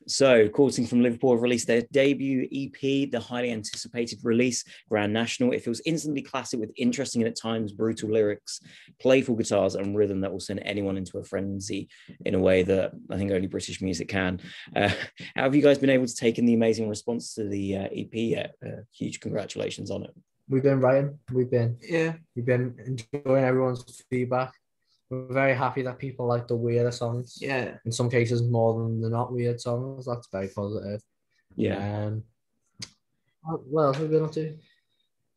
So, Courting from Liverpool have released their debut EP, the highly anticipated release, Grand National. It feels instantly classic with interesting and at times brutal lyrics, playful guitars, and rhythm that will send anyone into a frenzy in a way that I think only British music can. How have you guys been able to take in the amazing response to the EP yet? Huge congratulations on it. We've been writing. We've been enjoying everyone's feedback. We're very happy that people like the weirder songs. Yeah. In some cases, more than the not weird songs. That's very positive. Yeah. What else have we been up to?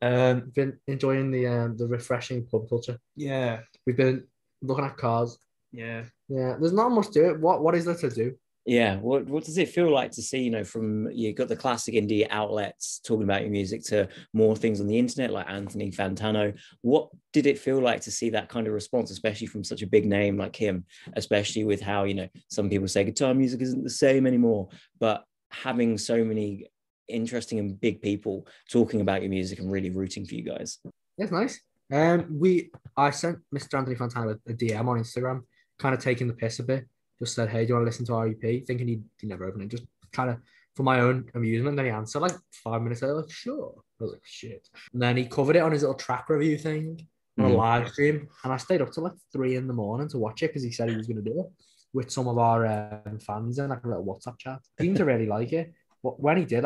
We've been enjoying the refreshing pub culture. Yeah. We've been looking at cars. Yeah. Yeah. There's not much to it. What is there to do? Yeah, what does it feel like to see, from you got the classic indie outlets talking about your music to more things on the internet like Anthony Fantano? What did it feel like to see that kind of response, especially from such a big name like him, especially with how, some people say guitar music isn't the same anymore, but having so many interesting and big people talking about your music and really rooting for you guys? It's nice. I sent Mr. Anthony Fantano a DM on Instagram, kind of taking the piss a bit. Just said, hey, do you want to listen to our EP? Thinking he'd never open it, just kind of for my own amusement. Then he answered like 5 minutes later, like, sure. I was like, shit. And then he covered it on his little track review thing on a live stream. And I stayed up till like 3 a.m. to watch it because he said he was going to do it with some of our fans in like a little WhatsApp chat. He seemed to really like it. But when he did,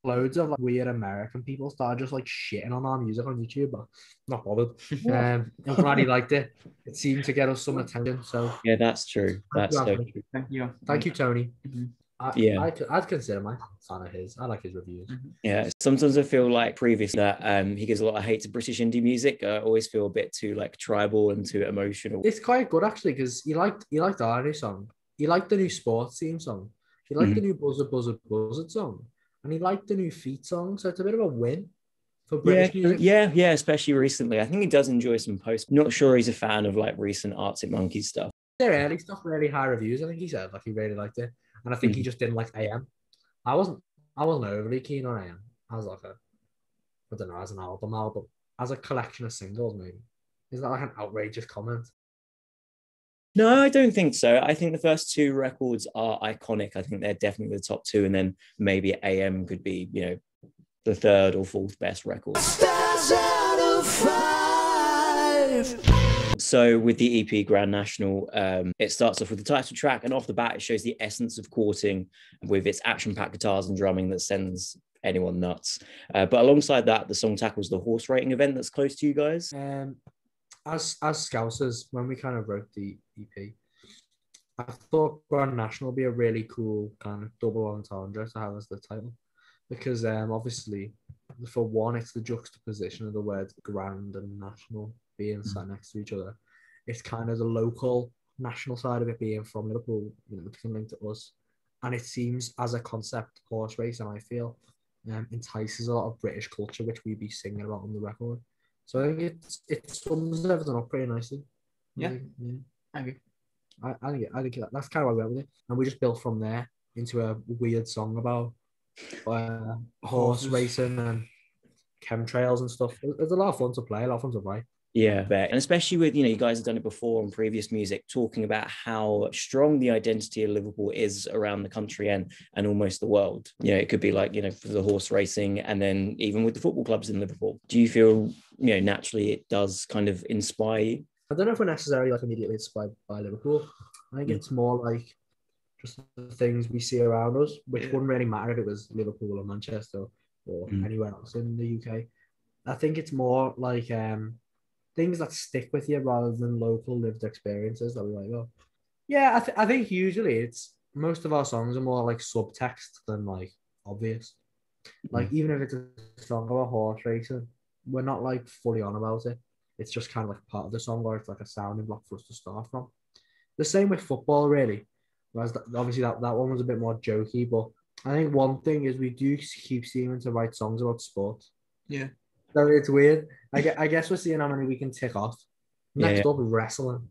loads of like weird American people started just like shitting on our music on YouTube, but not bothered. I'm glad he liked it. It seemed to get us some attention. So yeah, that's true. That's so true. Thank you, Tony. Mm-hmm. I'd consider my fan of his. I like his reviews. Yeah, sometimes I feel like previous that he gives a lot of hate to British indie music. I always feel a bit too like tribal and too emotional. It's quite good actually because he liked our new song. He liked the new sports theme song. He liked the new Buzzard song, and he liked the new Feet song. So it's a bit of a win for British music. Yeah, especially recently. I think he does enjoy some post. Not sure he's a fan of like recent Arctic Monkeys stuff. Their early stuff really high reviews. I think he said like he really liked it, and I think he just didn't like AM. I wasn't overly keen on AM. I was like I don't know, as an album, as a collection of singles, maybe. Is that like an outrageous comment? No, I don't think so. I think the first 2 records are iconic. I think they're definitely the top 2, and then maybe AM could be, the 3rd or 4th best record. Stars out of 5. So with the EP Grand National, it starts off with the title track, and off the bat, it shows the essence of Courting with its action-packed guitars and drumming that sends anyone nuts. But alongside that, the song tackles the horse racing event that's close to you guys. As Scousers, when we kind of wrote the EP, I thought Grand National would be a really cool kind of double entendre to have as the title. Because obviously, for one, it's the juxtaposition of the words grand and national being sat next to each other. It's kind of the local national side of it being from Liverpool, which can link to us. And it seems, as a concept, horse racing, I feel, entices a lot of British culture, which we'd be singing about on the record. So I think it sums everything up pretty nicely. Yeah. I agree. I think that's kind of why we went with it, and we just built from there into a weird song about horse racing and chemtrails and stuff. It's a lot of fun to play, a lot of fun to write. Yeah, and especially with, you guys have done it before on previous music, talking about how strong the identity of Liverpool is around the country and almost the world. It could be like, for the horse racing, and then even with the football clubs in Liverpool. Do you feel, naturally it does kind of inspire you? I don't know if we're necessarily like immediately inspired by Liverpool. I think it's more like just the things we see around us, which wouldn't really matter if it was Liverpool or Manchester or anywhere else in the UK. I think it's more like things that stick with you rather than local lived experiences that we're like, oh. Yeah, I think usually it's most of our songs are more like subtext than like obvious. Like even if it's a song about horse racing, we're not like fully on about it. It's just kind of like part of the song, or it's like a sounding block for us to start from. The same with football, really. Whereas obviously that one was a bit more jokey, but I think one thing is we do keep seeming to write songs about sport. Yeah. So it's weird. I guess we're seeing how many we can tick off. Next up, wrestling.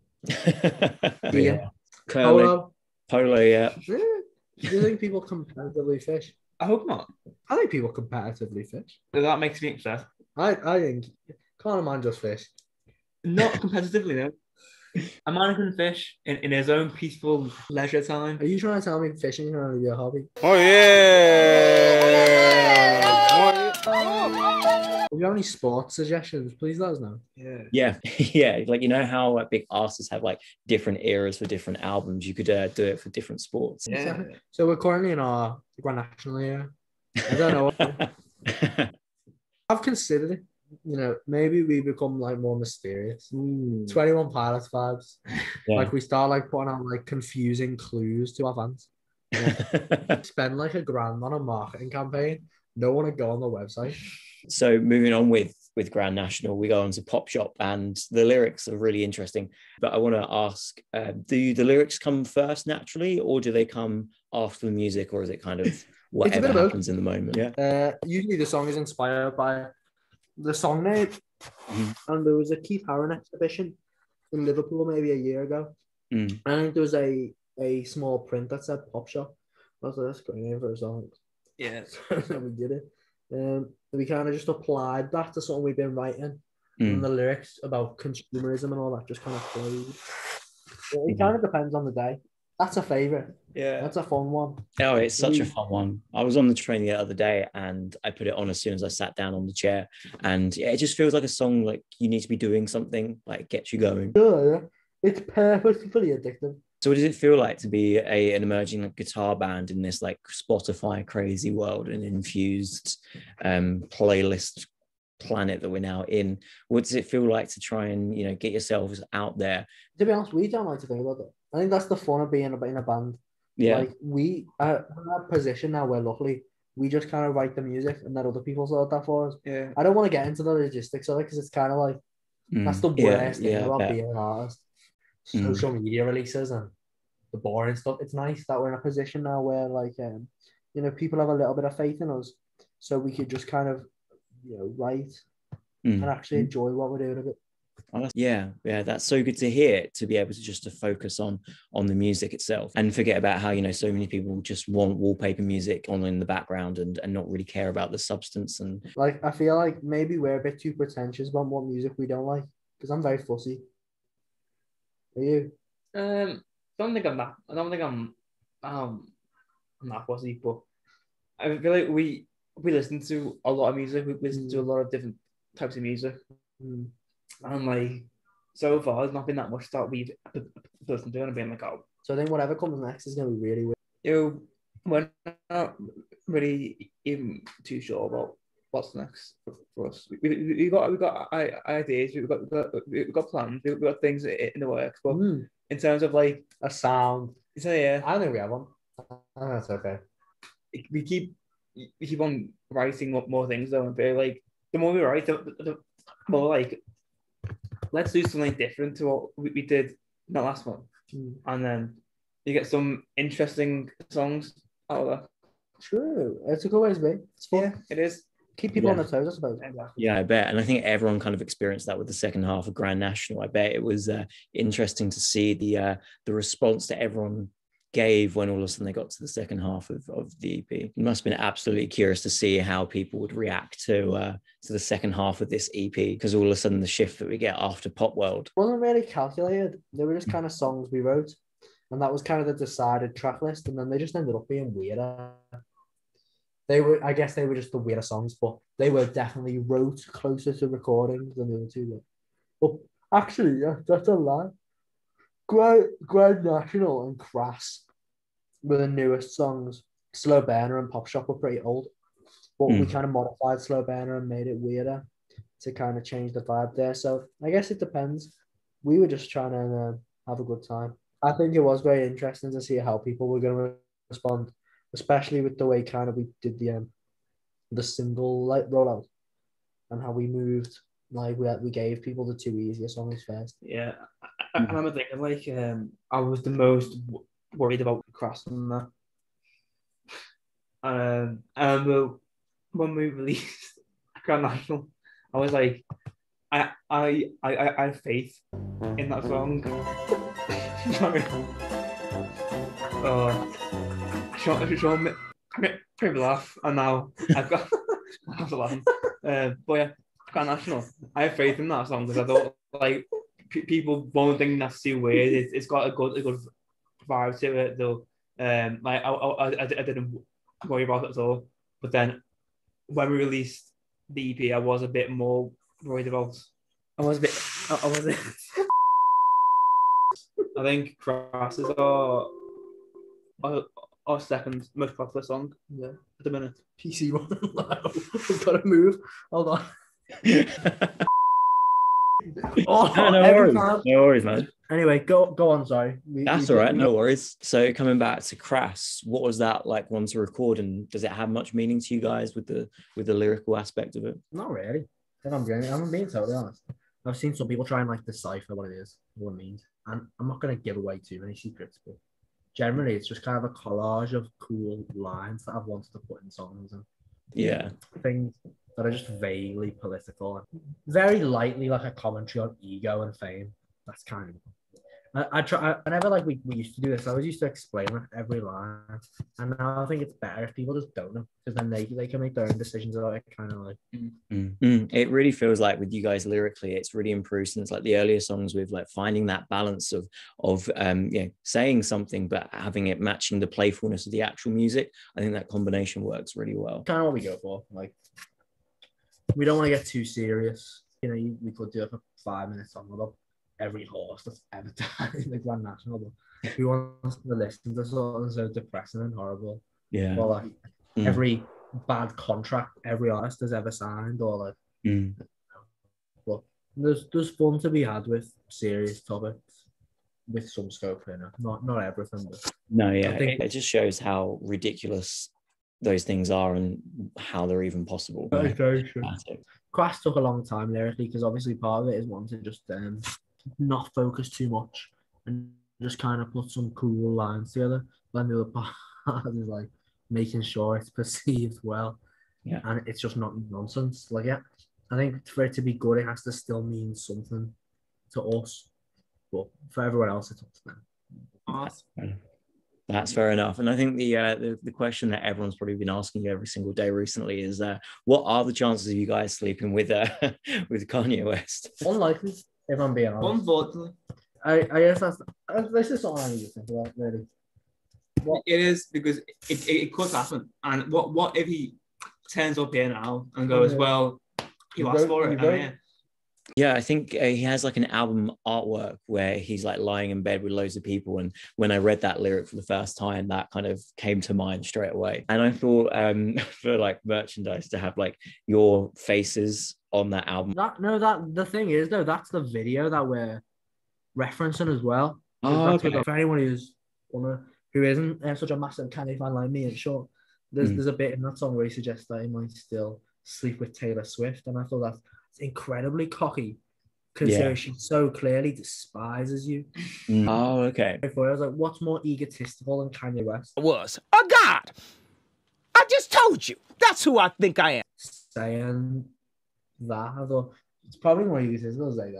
Yeah. Polo, yeah. Do you think people competitively fish? I hope not. I think people competitively fish. That makes me upset. I think can't a man just fish? Not competitively, no. A man can fish in his own peaceful leisure time. Are you trying to tell me fishing is going to be a hobby? Oh yeah. If you have any sports suggestions, please let us know. Yeah. Like, you know how big artists have like different eras for different albums. You could do it for different sports. Yeah. So we're currently in our Grand National era. I don't know. I've considered it. You know, maybe we become like more mysterious. 21 Pilots vibes. Yeah. Like we start like putting out like confusing clues to our fans. Yeah. Spend like $1,000 on a marketing campaign. No one would go on the website. So moving on with Grand National, we go on to Pop Shop, and the lyrics are really interesting. But I want to ask, do the lyrics come first naturally, or do they come after the music, or is it kind of whatever happens in the moment? Yeah. Usually the song is inspired by the song name. And there was a Keith Haring exhibition in Liverpool maybe a year ago. And there was a small print that said Pop Shop. I was like, that's a great name for a song. Yeah. So we did it. We kind of just applied that to something we've been writing. And the lyrics about consumerism and all that just kind of flowed. It kind of depends on the day. That's a favourite. Yeah. That's a fun one. Oh, it's such a fun one. I was on the train the other day and I put it on as soon as I sat down on the chair. And yeah, it just feels like a song like you need to be doing something, like gets you going. Yeah. It's purposefully addictive. So what does it feel like to be an emerging like, guitar band in this like Spotify crazy world and infused playlist planet that we're now in? What does it feel like to try and, you know, get yourselves out there? To be honest, we don't like to think about it. I think that's the fun of being in a band. Yeah. Like we are in that position now where luckily we just kind of write the music and let other people sort that for us. Yeah. I don't want to get into the logistics of it because it's kind of like that's the worst thing about being an artist. Social media releases and the boring stuff. It's nice that we're in a position now where like you know, people have a little bit of faith in us, so we could just kind of, you know, write and actually enjoy what we're doing a bit. Yeah, that's so good to hear, to be able to just to focus on the music itself and forget about how, you know, so many people just want wallpaper music on in the background and not really care about the substance. And like I feel like maybe we're a bit too pretentious about what music we don't like, because I'm very fussy. Are you? I don't think I'm not fussy, but I feel like we listen to a lot of music. We listen to a lot of different types of music. And like so far, there's not been that much that we've listened to and been like, oh. So I think whatever comes next is gonna be really weird. You know, we're not really even too sure about what's next for us. We got ideas. We've got plans. We've got things in the works. But in terms of like a sound, so yeah, I think we have one. Oh, that's okay. We keep on writing more things though, and feel like the more we write, the more like, let's do something different to what we did in that last one. And then you get some interesting songs out of that. True. It's a good way to be. It's fun. Yeah, it is. Keep people on their toes, I suppose. Yeah, I bet. And I think everyone kind of experienced that with the second half of Grand National. I bet it was interesting to see the response that everyone gave when all of a sudden they got to the second half of the EP. It must have been absolutely curious to see how people would react to the second half of this EP, because all of a sudden the shift that we get after Pop World wasn't really calculated. They were just kind of songs we wrote, and that was kind of the decided track list, and then they just ended up being weirder. I guess they were just the weirder songs, but they were definitely wrote closer to recordings than the other two. But actually, yeah, that's a lie. Grand National and Crass were the newest songs. Slow Burner and Pop Shop were pretty old, but we kind of modified Slow Burner and made it weirder to kind of change the vibe there. So I guess it depends. We were just trying to have a good time. I think it was very interesting to see how people were going to respond, especially with the way kind of we did the single like rollout and how we moved. Like we gave people the two easier songs first. Yeah, I remember thinking like I was the most worried about crossing that. I remember when we released Grand National, I was like, I had faith in that song. Sorry. Sean made me laugh, and now I've got I was laughing. But yeah, Grand National, I have faith in that song because I thought like people won't think that's too weird. It's got a good vibe to it, though. Like I didn't worry about it at all. But then when we released the EP, I was a bit more worried about. I was a bit. I think Crass is our second most popular song at the minute. PC one. We've got to move. Hold on. No worries, man. Anyway, go on. Sorry. That's all right. No worries. So coming back to Crass, what was that like one to record, and does it have much meaning to you guys with the lyrical aspect of it? Not really. I'm being totally honest. I've seen some people try and like decipher what it is, what it means, and I'm not going to give away too many secrets, but generally it's just kind of a collage of cool lines that I've wanted to put in songs and things that are just vaguely political and very lightly like a commentary on ego and fame. That's kind of I try whenever like we used to do this, I always used to explain like every line, and now I think it's better if people just don't know, because then they can make their own decisions about it, kind of like. It really feels like with you guys lyrically, it's really improved since like the earlier songs, with like finding that balance of saying something but having it matching the playfulness of the actual music. I think that combination works really well. Kind of what we go for. Like, we don't want to get too serious. You know, we could do it for 5 minutes on about every horse that's ever died in the Grand National, but who wants to listen to something so depressing and horrible? Yeah. Or like every bad contract every artist has ever signed, or like but there's fun to be had with serious topics with some scope in it. Not everything, but I think it just shows how ridiculous those things are and how they're even possible. That's very true. Crass took a long time lyrically, because obviously part of it is wanting to just not focus too much and just kind of put some cool lines together. Then the other part is like making sure it's perceived well, and it's just not nonsense. Like, I think for it to be good, it has to still mean something to us, but for everyone else, it's up to them. Awesome. That's fair enough. And I think the question that everyone's probably been asking you every single day recently is, what are the chances of you guys sleeping with with Kanye West? Unlikely, if I'm being honest. Unfortunately. I guess this is something I need to think about, really. It is, because it could happen. And what if he turns up here now and goes, well, you asked for it, Yeah, I think he has like an album artwork where he's like lying in bed with loads of people. And when I read that lyric for the first time, that kind of came to mind straight away. And I thought for like merchandise to have like your faces on that album. The thing is though, that's the video that we're referencing as well. For anyone who isn't such a massive Kanye fan like me, and sure, there's a bit in that song where he suggests that he might still sleep with Taylor Swift, and I thought that's incredibly cocky, considering she so clearly despises you. Oh, okay. I was like, what's more egotistical than Kanye West? Was a god. I just told you. That's who I think I am. Saying that, I thought it's probably more egotistical to say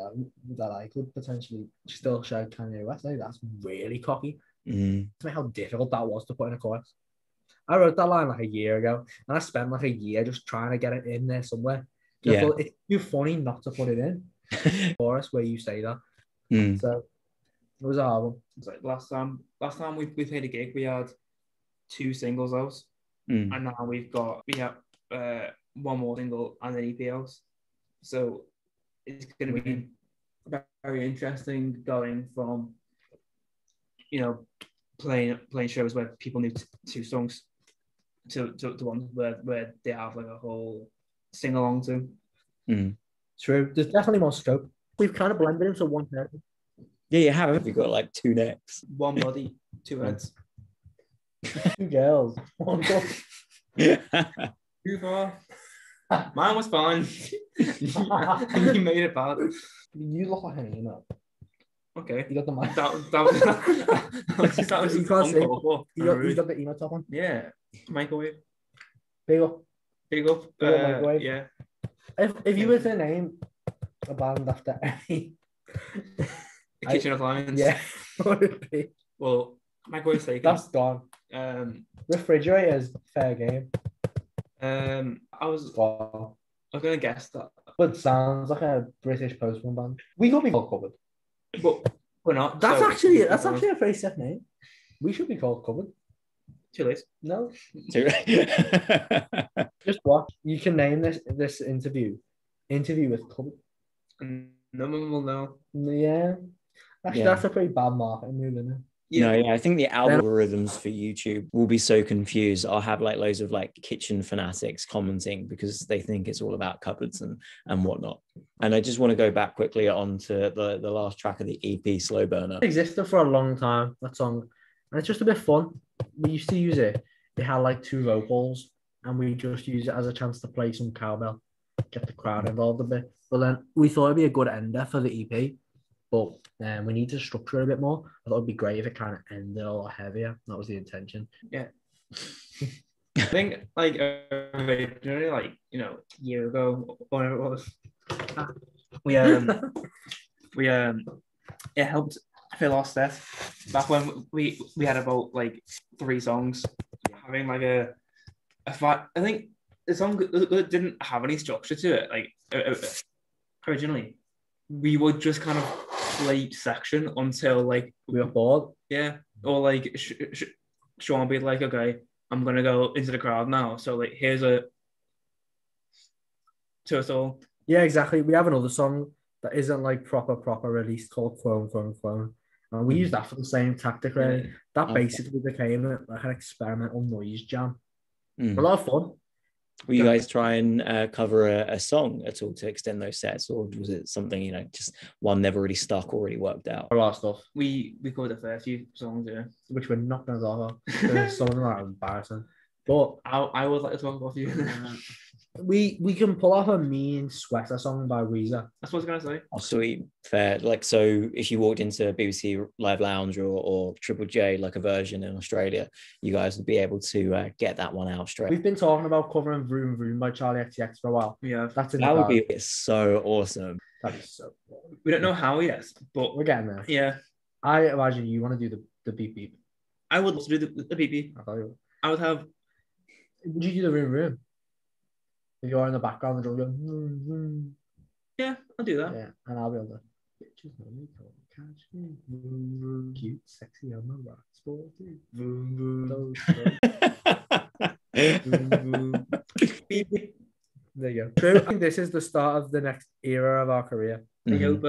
that I could potentially still shout Kanye West. I think that's really cocky. To me, how difficult that was to put in a chorus. I wrote that line like a year ago, and I spent like a year just trying to get it in there somewhere. I thought it's too funny not to put it in. Chorus where you say that. So it was a hard one. It's like last time we played a gig, we had 2 singles out, and now we have one more single and an EP out. So it's going to be very interesting going from, playing shows where people knew 2 songs to ones where they have like a whole sing along to. True. There's definitely more scope. We've kind of blended into one person. Yeah, you have. You've got like 2 necks. One body, 2 heads. 2 girls. 1 girl. Too far. Mine was fine. You made it bad. You look like an emo. Okay. You got the mic. That was you can't see. You got the emo top on? Yeah. Microwave. Big up. Microwave. Yeah. If you were to name a band after any... The Kitchen Appliance. Yeah. What would it be? Well, Microwave Steak. That's gone. Refrigerators, fair game. I was going to guess that. But sounds like a British post-punk band. We could be all covered. but we're not. That's so- actually a pretty sick name. We should be called Cupboard. Too late. No, Too right. just watch. You can name this interview with Cupboard. No one will know. Yeah. Actually, Yeah. that's a pretty bad marketing move, isn't it? No, yeah, I think the algorithms for YouTube will be so confused. I'll have like loads of like kitchen fanatics commenting because they think it's all about cupboards and whatnot. And I just want to go back quickly on to the last track of the EP, Slow Burner. It existed for a long time, that song. And it's just a bit fun. We used to use it. It had like 2 vocals, and we just use it as a chance to play some cowbell, get the crowd involved a bit. But then we thought it'd be a good ender for the EP. But we need to structure it a bit more. I thought it'd be great if it kind of ended a lot heavier. That was the intention. Yeah. I think like originally, like, you know, a year ago, or whatever it was, it helped fill our set back when we had about like 3 songs, having like a I think the song didn't have any structure to it. Like originally, we would just kind of play each section until like We were bored. yeah, or like Sean be like, okay, I'm gonna go into the crowd now. So like, here's a turtle. Yeah, exactly. We have another song that isn't like proper released called Clone. And we use that for the same tactic, really. That basically became like an experimental noise jam. A lot of fun. Will you guys try and cover a song at all to extend those sets, or was it something, you know, just one never really stuck or really worked out? A lot of stuff, We covered a fair few songs, yeah. which we're not going to talk about because some of them are embarrassing. But I would like to talk about a few. we can pull off a mean sweater song by Weezer. That's what I was gonna say. Oh, sweet, fair. Like, so if you walked into BBC Live Lounge or Triple J, like a version in Australia, you guys would be able to get that one out straight. We've been talking about covering Vroom Vroom by Charlie XCX for a while. Yeah, That's in That the would bag. be so awesome. That is so cool. we don't know how yet, but We're getting there. yeah, I imagine you want to do the beep beep. I would love to do the PP. I tell you what. I would have. Would you do the Vroom Vroom? If you're in the background, the drum going vroom, vroom. Yeah, I'll do that. Yeah, and I'll be able to. Bitches know me, call me, catch me. Vroom, vroom. Cute, sexy, I'm a rock sporty. Vroom, vroom. Beep, beep. There you go. True. I think this is the start of the next era of our career. I hope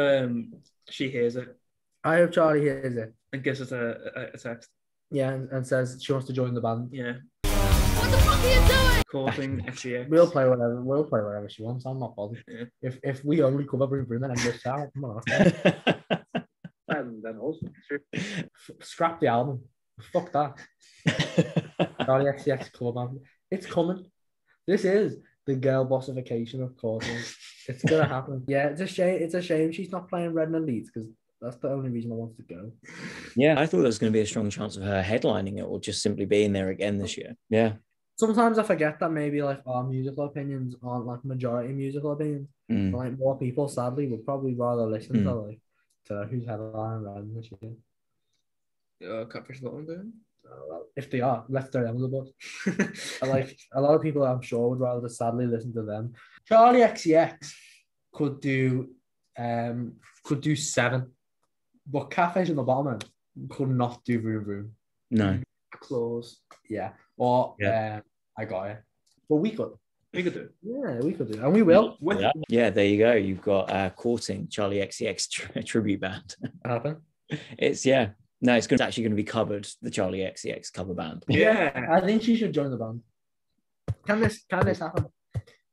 she hears it I hope Charlie hears it. and gives us a text. Yeah, and says she wants to join the band. Yeah. What the fuck are you doing? Courting FCX. We'll play whatever she wants. I'm not bothered. Yeah. If we only cover Vroom Vroom and just out, come on. then also scrap the album. Fuck that. Charlie XCX club album. It's coming. This is the girl bossification of courting. It's gonna happen. Yeah, it's a shame. It's a shame she's not playing Red and Leeds because that's the only reason I wanted to go. Yeah, I thought there was going to be a strong chance of her headlining it or just simply being there again this year. Yeah. Sometimes I forget that maybe like our musical opinions aren't like majority musical opinions. Like more people, sadly, would probably rather listen to who's headlining Red this year. Catfish Lotton doing? Well, if they are, let's throw them on the bus. Like a lot of people, I'm sure, would rather sadly listen to them. Charlie XCX could do 7, but Catfish in the bottom end could not do Vroom Vroom. No. Close. Yeah, or I got it, but we could. We could do it. Yeah, we could do it, and we will. Yeah, there you go. You've got Courting, Charlie XCX tribute band. Happen. It's actually going to be covered, the Charlie XCX cover band. Yeah. I think she should join the band. Can this happen?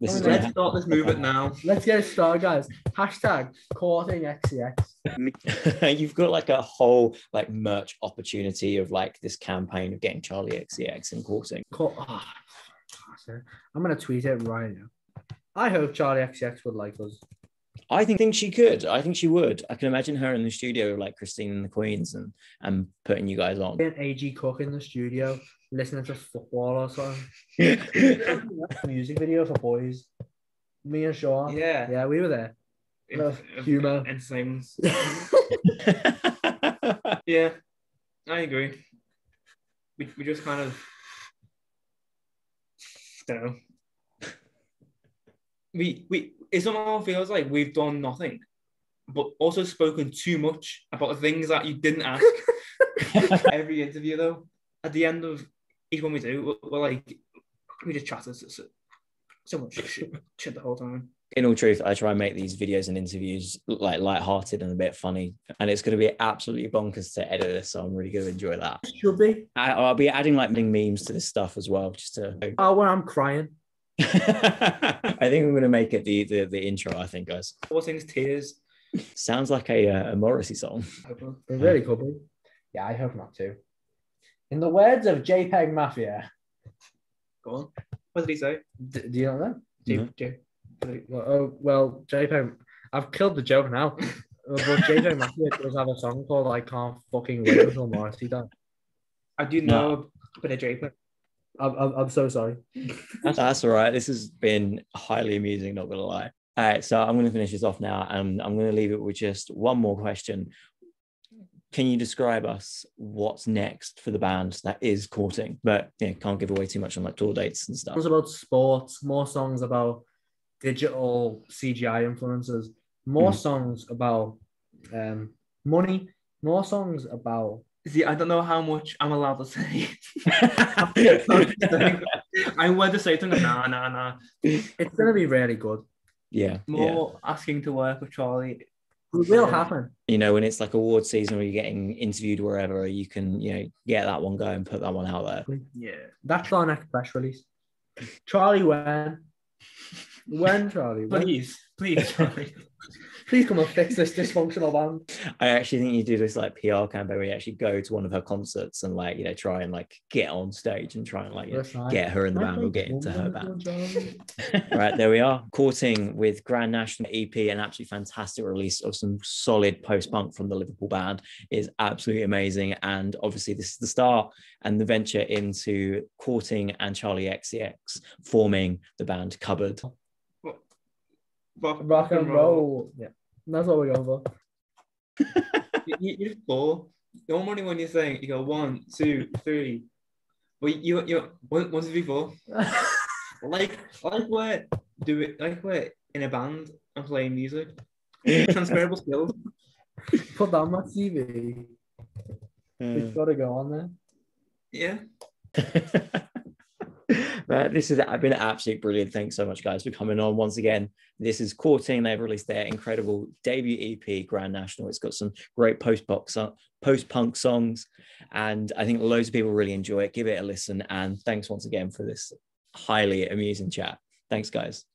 This is Let's start this movement now. Let's get it started, guys. Hashtag Courting XCX. You've got like a whole like merch opportunity of like this campaign of getting Charlie XCX and Courting. I'm gonna tweet it right now. I hope Charlie XCX would like us. I think she could. I think she would. I can imagine her in the studio with like Christine and the Queens and putting you guys on. AG Cook in the studio listening to football or something. Music video for boys. Me and Sean. Yeah, we were there. Humor. Entertainment. Yeah, I agree. We just kind of don't know. It somehow feels like we've done nothing but also spoken too much about the things that you didn't ask. Every interview, though, at the end of each one we do, we're like, we just chat so much shit the whole time. In all truth, I try and make these videos and interviews like light-hearted and a bit funny, and it's going to be absolutely bonkers to edit this, so I'm really going to enjoy that. Should be. I'll be adding like memes to this stuff as well, just to. Oh, when I'm crying. I think I'm going to make it the intro. I think, guys. All things tears. Sounds like a Morrissey song. It really could be. Yeah, I hope not too. In the words of JPEG Mafia. Go on. What did he say? Do you know that? No. Well, JPEG, I've killed the joke now. But JPEG Mafia does have a song called I Can't Fucking Wait Until Morrissey Dies. I do know a bit of JPEG. I'm so sorry. That's all right. This has been highly amusing, not gonna lie. All right, so I'm gonna finish this off now, and I'm gonna leave it with just one more question. Can you describe us what's next for the band that is Courting? But can't give away too much on like tour dates and stuff. Songs about sports, more songs about digital CGI influences, more songs about money, more songs about. See, I don't know how much I'm allowed to say. I want to say something. Nah. It's gonna be really good. Yeah. More asking to work with Charlie. It will happen. When it's like award season or you're getting interviewed wherever, you can, get that one going, put that one out there. Yeah. That's our next press release. Charlie, when, Charlie? Please, Charlie. Please come and fix this dysfunctional band. I actually think you do this like PR campaign where you actually go to one of her concerts and try and get on stage and try and get her in the band or get into her band. Right, there we are. Courting with Grand National EP, an absolutely fantastic release of some solid post-punk from the Liverpool band, is absolutely amazing. And obviously this is the start and the venture into Courting and Charlie XCX forming the band Cupboard. Rock and roll. Yeah, that's what we're going for. You're four. Normally when you're saying, you go 1, 2, 3. Well, you 1, 2, 3, 4. like we're in a band and playing music. Transferable skills. Put that on my CV. It's got to go on there. Yeah. This has been absolutely brilliant. Thanks so much, guys, for coming on once again. This is Courting. They've released their incredible debut EP, Grand National. It's got some great post-punk songs, and I think loads of people really enjoy it. Give it a listen, and thanks once again for this highly amusing chat. Thanks, guys.